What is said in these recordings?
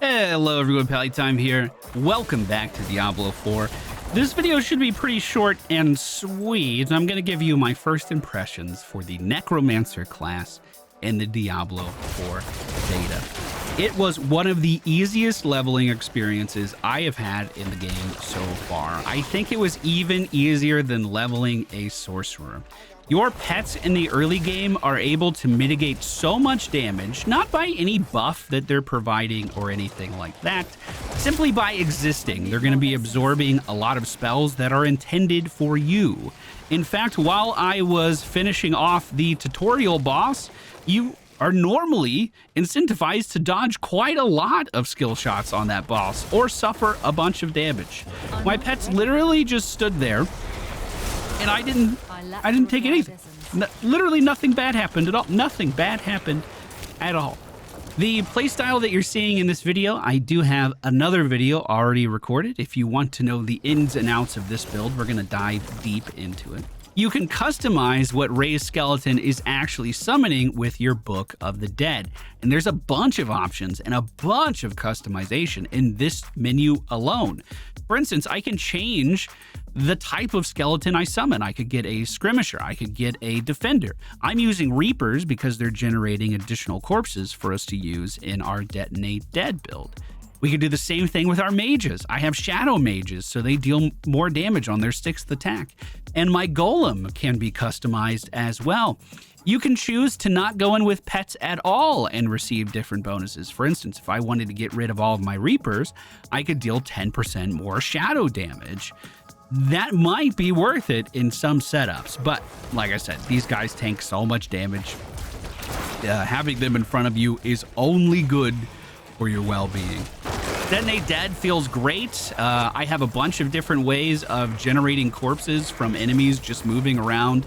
Hello everyone, Pallytime here. Welcome back to Diablo 4. This video should be pretty short and sweet. I'm going to give you my first impressions for the Necromancer class in the Diablo 4 beta. It was one of the easiest leveling experiences I have had in the game so far. I think it was even easier than leveling a sorcerer. Your pets in the early game are able to mitigate so much damage, not by any buff that they're providing or anything like that, simply by existing. They're going to be absorbing a lot of spells that are intended for you. In fact, while I was finishing off the tutorial boss, you are normally incentivized to dodge quite a lot of skill shots on that boss or suffer a bunch of damage. My pets literally just stood there and I didn't take anything. Literally nothing bad happened at all. Nothing bad happened at all. The playstyle that you're seeing in this video, I do have another video already recorded. If you want to know the ins and outs of this build, we're going to dive deep into it. You can customize what raised skeleton is actually summoning with your Book of the Dead. And there's a bunch of options and a bunch of customization in this menu alone. For instance, I can change the type of skeleton I summon. I could get a skirmisher. I could get a defender. I'm using reapers because they're generating additional corpses for us to use in our detonate dead build. We could do the same thing with our mages. I have shadow mages, so they deal more damage on their 6th attack. And my golem can be customized as well. You can choose to not go in with pets at all and receive different bonuses. For instance, if I wanted to get rid of all of my reapers, I could deal 10% more shadow damage. That might be worth it in some setups, but like I said, these guys tank so much damage. Having them in front of you is only good for your well-being. Detonate Dead feels great. I have a bunch of different ways of generating corpses from enemies just moving around,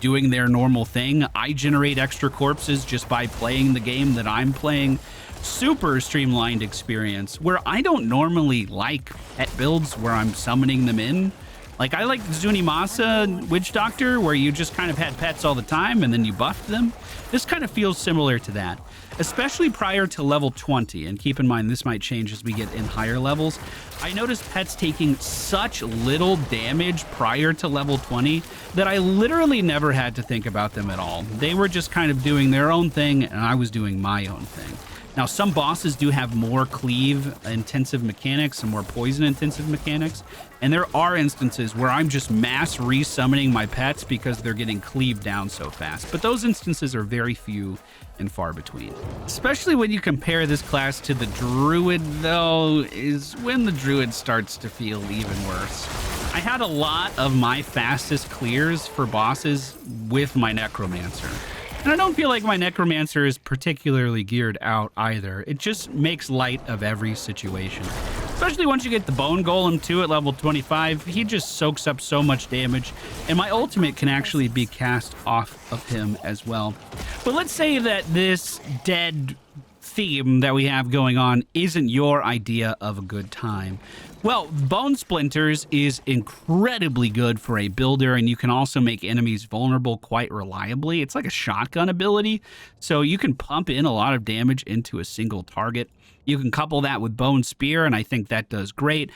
doing their normal thing. I generate extra corpses just by playing the game that I'm playing. Super streamlined experience where I don't normally like pet builds where I'm summoning them in. Like I like Zunimasa Witch Doctor where you just kind of had pets all the time and then you buffed them. This kind of feels similar to that, especially prior to level 20. And keep in mind, this might change as we get in higher levels. I noticed pets taking such little damage prior to level 20 that I literally never had to think about them at all. They were just kind of doing their own thing and I was doing my own thing. Now, some bosses do have more cleave-intensive mechanics and more poison-intensive mechanics, and there are instances where I'm just mass resummoning my pets because they're getting cleaved down so fast. But those instances are very few and far between. Especially when you compare this class to the Druid, though, is when the Druid starts to feel even worse. I had a lot of my fastest clears for bosses with my Necromancer. And I don't feel like my Necromancer is particularly geared out either. It just makes light of every situation. Especially once you get the Bone Golem too at level 25, he just soaks up so much damage. And my ultimate can actually be cast off of him as well. But let's say that this dead theme that we have going on isn't your idea of a good time. Well, Bone Splinters is incredibly good for a builder, and you can also make enemies vulnerable quite reliably. It's like a shotgun ability, so you can pump in a lot of damage into a single target. You can couple that with Bone Spear, and I think that does great.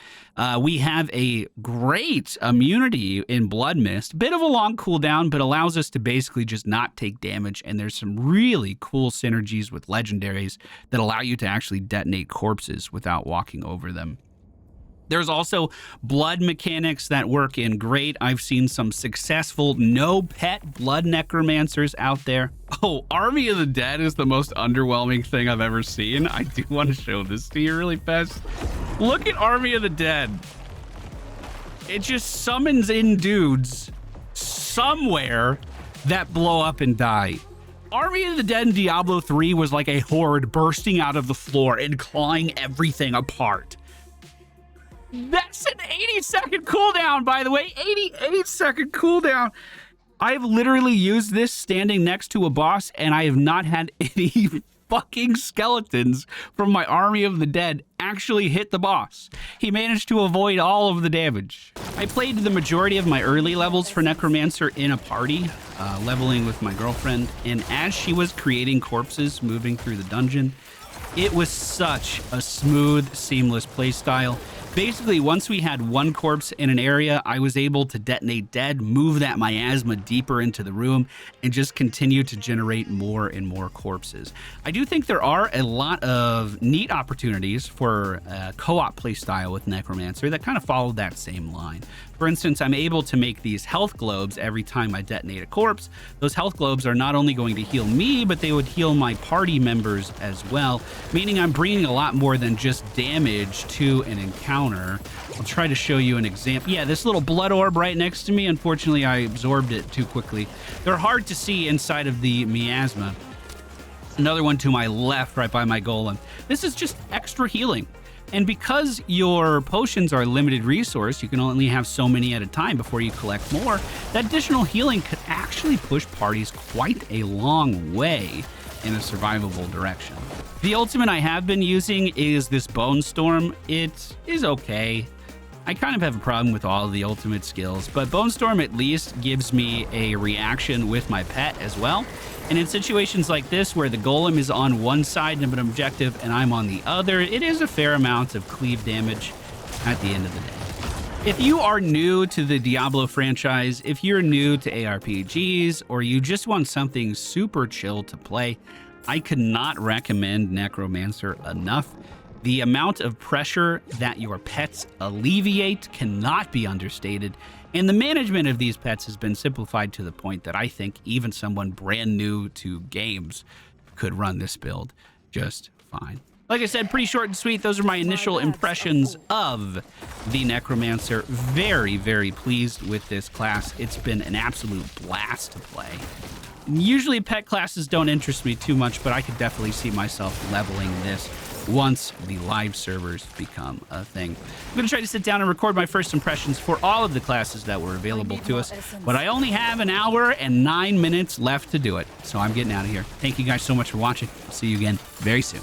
We have a great immunity in Blood Mist. Bit of a long cooldown, but allows us to basically just not take damage, and there's some really cool synergies with legendaries that allow you to actually detonate corpses without walking over them. There's also blood mechanics that work in great. I've seen some successful no-pet blood necromancers out there. Oh, Army of the Dead is the most underwhelming thing I've ever seen. I do want to show this to you really fast. Look at Army of the Dead. It just summons in dudes somewhere that blow up and die. Army of the Dead in Diablo 3 was like a horde bursting out of the floor and clawing everything apart. That's an 80-second cooldown, by the way. 88-second cooldown. I've literally used this standing next to a boss, and I have not had any fucking skeletons from my Army of the Dead actually hit the boss. He managed to avoid all of the damage. I played the majority of my early levels for Necromancer in a party, leveling with my girlfriend, and as she was creating corpses moving through the dungeon, It was such a smooth, seamless playstyle. Basically, once we had one corpse in an area, I was able to detonate dead, move that miasma deeper into the room, and just continue to generate more and more corpses. I do think there are a lot of neat opportunities for co-op playstyle with Necromancer that kind of follow that same line. For instance, I'm able to make these health globes every time I detonate a corpse. Those health globes are not only going to heal me, but they would heal my party members as well, meaning I'm bringing a lot more than just damage to an encounter. I'll try to show you an example. Yeah, this little blood orb right next to me, unfortunately, I absorbed it too quickly. They're hard to see inside of the miasma. Another one to my left, right by my golem. This is just extra healing. And because your potions are a limited resource, you can only have so many at a time before you collect more, that additional healing could actually push parties quite a long way in a survivable direction. The ultimate I have been using is this Bone Storm. It is okay. I kind of have a problem with all of the ultimate skills, but Bone Storm at least gives me a reaction with my pet as well. And in situations like this, where the golem is on one side of an objective and I'm on the other, it is a fair amount of cleave damage at the end of the day. If you are new to the Diablo franchise, if you're new to ARPGs, or you just want something super chill to play, I could not recommend Necromancer enough. The amount of pressure that your pets alleviate cannot be understated, and the management of these pets has been simplified to the point that I think even someone brand new to games could run this build just fine. Like I said, pretty short and sweet. Those are my initial impressions of the Necromancer. Very, very pleased with this class. It's been an absolute blast to play. Usually pet classes don't interest me too much, but I could definitely see myself leveling this once the live servers become a thing. I'm going to try to sit down and record my first impressions for all of the classes that were available to us, but I only have an hour and 9 minutes left to do it, so I'm getting out of here. Thank you guys so much for watching. I'll see you again very soon.